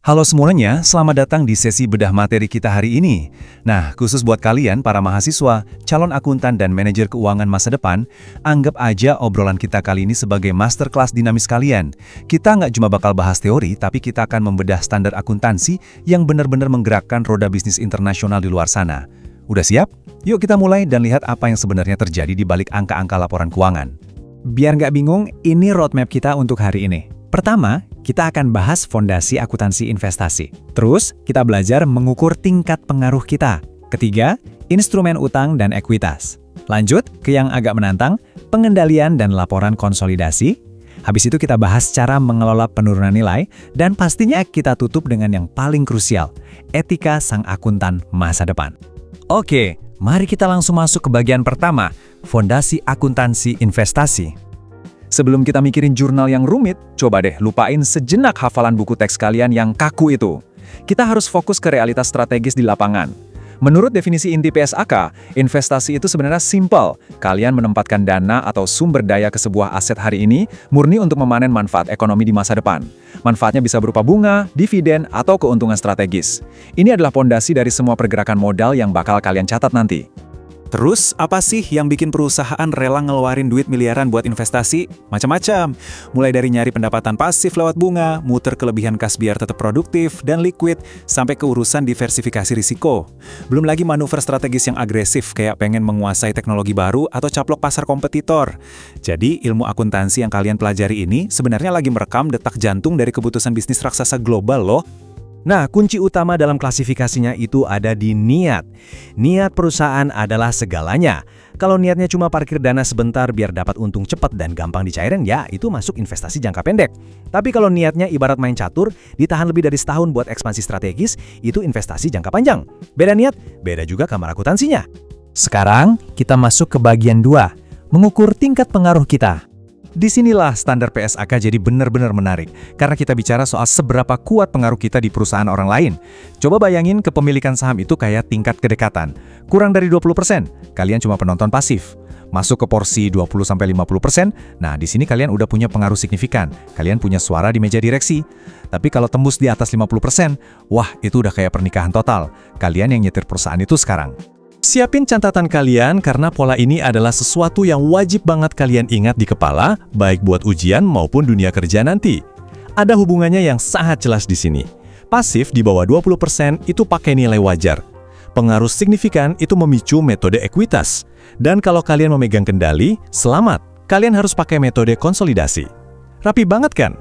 Halo semuanya, selamat datang di sesi bedah materi kita hari ini. Nah, khusus buat kalian, para mahasiswa, calon akuntan dan manajer keuangan masa depan, anggap aja obrolan kita kali ini sebagai masterclass dinamis kalian. Kita nggak cuma bakal bahas teori, tapi kita akan membedah standar akuntansi yang benar-benar menggerakkan roda bisnis internasional di luar sana. Udah siap? Yuk kita mulai dan lihat apa yang sebenarnya terjadi di balik angka-angka laporan keuangan. Biar nggak bingung, ini roadmap kita untuk hari ini. Pertama, kita akan bahas fondasi akuntansi investasi. Terus, kita belajar mengukur tingkat pengaruh kita. Ketiga, instrumen utang dan ekuitas. Lanjut ke yang agak menantang, pengendalian dan laporan konsolidasi. Habis itu kita bahas cara mengelola penurunan nilai, dan pastinya kita tutup dengan yang paling krusial, etika sang akuntan masa depan. Oke, mari kita langsung masuk ke bagian pertama, fondasi akuntansi investasi. Sebelum kita mikirin jurnal yang rumit, coba deh lupain sejenak hafalan buku teks kalian yang kaku itu. Kita harus fokus ke realitas strategis di lapangan. Menurut definisi inti PSAK, investasi itu sebenarnya simpel. Kalian menempatkan dana atau sumber daya ke sebuah aset hari ini murni untuk memanen manfaat ekonomi di masa depan. Manfaatnya bisa berupa bunga, dividen, atau keuntungan strategis. Ini adalah pondasi dari semua pergerakan modal yang bakal kalian catat nanti. Terus, apa sih yang bikin perusahaan rela ngeluarin duit miliaran buat investasi? Macam-macam. Mulai dari nyari pendapatan pasif lewat bunga, muter kelebihan kas biar tetap produktif dan liquid, sampai ke urusan diversifikasi risiko. Belum lagi manuver strategis yang agresif, kayak pengen menguasai teknologi baru atau caplok pasar kompetitor. Jadi, ilmu akuntansi yang kalian pelajari ini sebenarnya lagi merekam detak jantung dari keputusan bisnis raksasa global loh. Nah, kunci utama dalam klasifikasinya itu ada di niat. Niat perusahaan adalah segalanya. Kalau niatnya cuma parkir dana sebentar biar dapat untung cepat dan gampang dicairin, ya itu masuk investasi jangka pendek. Tapi kalau niatnya ibarat main catur, ditahan lebih dari setahun buat ekspansi strategis, itu investasi jangka panjang. Beda niat, beda juga kamar akuntansinya. Sekarang, kita masuk ke bagian 2, mengukur tingkat pengaruh kita. Disinilah standar PSAK jadi benar-benar menarik, karena kita bicara soal seberapa kuat pengaruh kita di perusahaan orang lain. Coba bayangin kepemilikan saham itu kayak tingkat kedekatan. Kurang dari 20%, kalian cuma penonton pasif. Masuk ke porsi 20-50%, nah di sini kalian udah punya pengaruh signifikan. Kalian punya suara di meja direksi. Tapi kalau tembus di atas 50%, wah itu udah kayak pernikahan total. Kalian yang nyetir perusahaan itu sekarang. Siapin catatan kalian karena pola ini adalah sesuatu yang wajib banget kalian ingat di kepala, baik buat ujian maupun dunia kerja nanti. Ada hubungannya yang sangat jelas di sini. Pasif di bawah 20% itu pakai nilai wajar. Pengaruh signifikan itu memicu metode ekuitas. Dan kalau kalian memegang kendali, selamat. Kalian harus pakai metode konsolidasi. Rapi banget kan?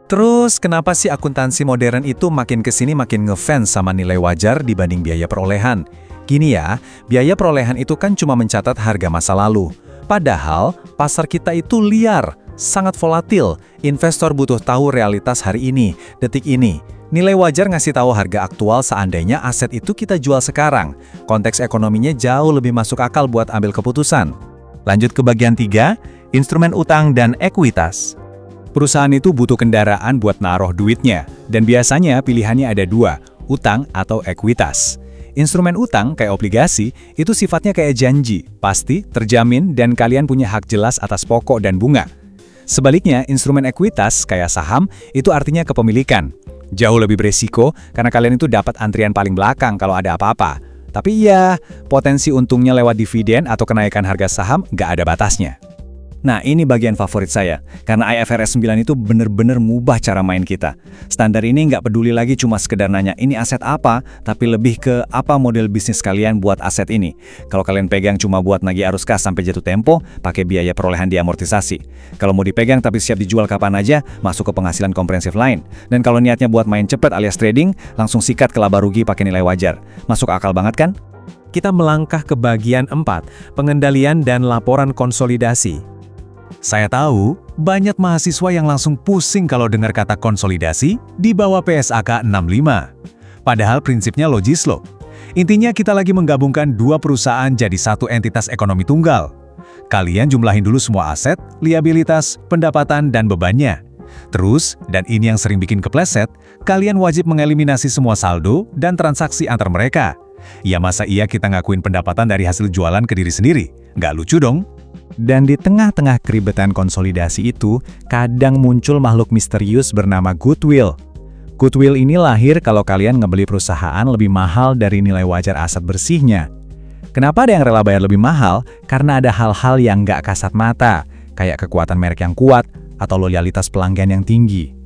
Terus, kenapa sih akuntansi modern itu makin kesini makin ngefans sama nilai wajar dibanding biaya perolehan? Gini ya, biaya perolehan itu kan cuma mencatat harga masa lalu. Padahal, pasar kita itu liar, sangat volatil. Investor butuh tahu realitas hari ini, detik ini. Nilai wajar ngasih tahu harga aktual seandainya aset itu kita jual sekarang. Konteks ekonominya jauh lebih masuk akal buat ambil keputusan. Lanjut ke bagian 3, instrumen utang dan ekuitas. Perusahaan itu butuh kendaraan buat naruh duitnya, dan biasanya pilihannya ada 2, utang atau ekuitas. Instrumen utang, kayak obligasi, itu sifatnya kayak janji, pasti, terjamin, dan kalian punya hak jelas atas pokok dan bunga. Sebaliknya, instrumen ekuitas, kayak saham, itu artinya kepemilikan. Jauh lebih beresiko, karena kalian itu dapat antrian paling belakang kalau ada apa-apa. Tapi ya, potensi untungnya lewat dividen atau kenaikan harga saham nggak ada batasnya. Nah, ini bagian favorit saya, karena IFRS 9 itu bener-bener mubah cara main kita. Standar ini nggak peduli lagi cuma sekedar nanya ini aset apa, tapi lebih ke apa model bisnis kalian buat aset ini. Kalau kalian pegang cuma buat nagih arus kas sampai jatuh tempo, pakai biaya perolehan diamortisasi. Kalau mau dipegang tapi siap dijual kapan aja, masuk ke penghasilan komprehensif lain. Dan kalau niatnya buat main cepet alias trading, langsung sikat ke laba rugi pakai nilai wajar. Masuk akal banget kan? Kita melangkah ke bagian 4, pengendalian dan laporan konsolidasi. Saya tahu, banyak mahasiswa yang langsung pusing kalau dengar kata konsolidasi di bawah PSAK 65. Padahal prinsipnya logis loh. Intinya kita lagi menggabungkan 2 perusahaan jadi satu entitas ekonomi tunggal. Kalian jumlahin dulu semua aset, liabilitas, pendapatan, dan bebannya. Terus, dan ini yang sering bikin kepleset, kalian wajib mengeliminasi semua saldo dan transaksi antar mereka. Ya masa iya kita ngakuin pendapatan dari hasil jualan ke diri sendiri? Nggak lucu dong? Dan di tengah-tengah keribetan konsolidasi itu, kadang muncul makhluk misterius bernama goodwill. Goodwill ini lahir kalau kalian ngebeli perusahaan lebih mahal dari nilai wajar aset bersihnya. Kenapa ada yang rela bayar lebih mahal? Karena ada hal-hal yang nggak kasat mata, kayak kekuatan merek yang kuat atau loyalitas pelanggan yang tinggi.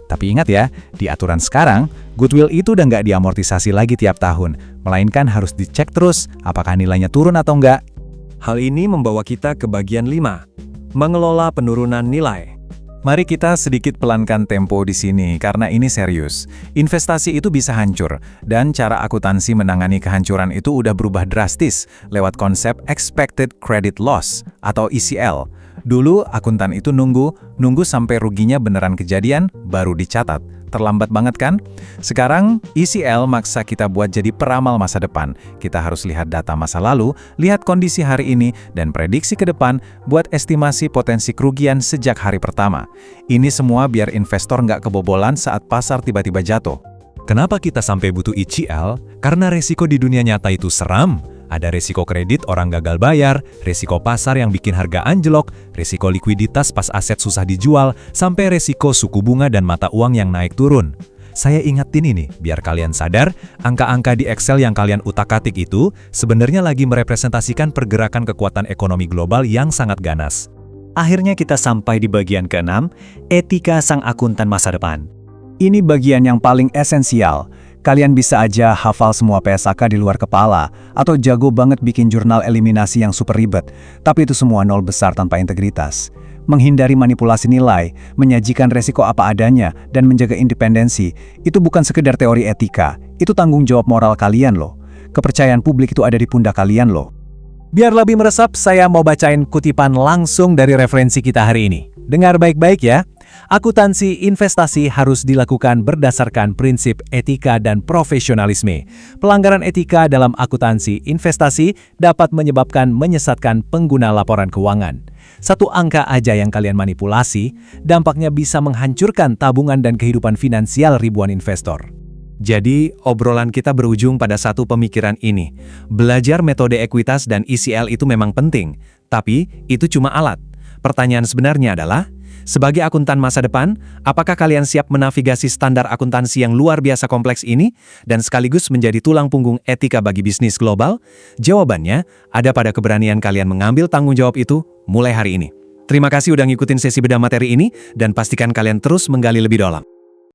Tapi ingat ya, di aturan sekarang, goodwill itu udah nggak diamortisasi lagi tiap tahun, melainkan harus dicek terus apakah nilainya turun atau nggak. Hal ini membawa kita ke bagian 5, mengelola penurunan nilai. Mari kita sedikit pelankan tempo di sini, karena ini serius. Investasi itu bisa hancur, dan cara akuntansi menangani kehancuran itu udah berubah drastis lewat konsep Expected Credit Loss atau ECL. Dulu, akuntan itu nunggu sampai ruginya beneran kejadian, baru dicatat. Terlambat banget kan? Sekarang, ECL maksa kita buat jadi peramal masa depan. Kita harus lihat data masa lalu, lihat kondisi hari ini, dan prediksi ke depan buat estimasi potensi kerugian sejak hari pertama. Ini semua biar investor nggak kebobolan saat pasar tiba-tiba jatuh. Kenapa kita sampai butuh ECL? Karena resiko di dunia nyata itu seram. Ada resiko kredit orang gagal bayar, resiko pasar yang bikin harga anjlok, resiko likuiditas pas aset susah dijual, sampai resiko suku bunga dan mata uang yang naik turun. Saya ingetin ini, biar kalian sadar, angka-angka di Excel yang kalian utak-atik itu sebenarnya lagi merepresentasikan pergerakan kekuatan ekonomi global yang sangat ganas. Akhirnya kita sampai di bagian ke-6, etika sang akuntan masa depan. Ini bagian yang paling esensial. Kalian bisa aja hafal semua PSAK di luar kepala, atau jago banget bikin jurnal eliminasi yang super ribet, tapi itu semua nol besar tanpa integritas. Menghindari manipulasi nilai, menyajikan resiko apa adanya, dan menjaga independensi, itu bukan sekedar teori etika, itu tanggung jawab moral kalian loh. Kepercayaan publik itu ada di pundak kalian loh. Biar lebih meresap, saya mau bacain kutipan langsung dari referensi kita hari ini. Dengar baik-baik ya. Akuntansi investasi harus dilakukan berdasarkan prinsip etika dan profesionalisme. Pelanggaran etika dalam akuntansi investasi dapat menyebabkan menyesatkan pengguna laporan keuangan. Satu angka aja yang kalian manipulasi, dampaknya bisa menghancurkan tabungan dan kehidupan finansial ribuan investor. Jadi, obrolan kita berujung pada satu pemikiran ini. Belajar metode ekuitas dan ECL itu memang penting, tapi itu cuma alat. Pertanyaan sebenarnya adalah, sebagai akuntan masa depan, apakah kalian siap menavigasi standar akuntansi yang luar biasa kompleks ini dan sekaligus menjadi tulang punggung etika bagi bisnis global? Jawabannya ada pada keberanian kalian mengambil tanggung jawab itu mulai hari ini. Terima kasih udah ngikutin sesi bedah materi ini dan pastikan kalian terus menggali lebih dalam.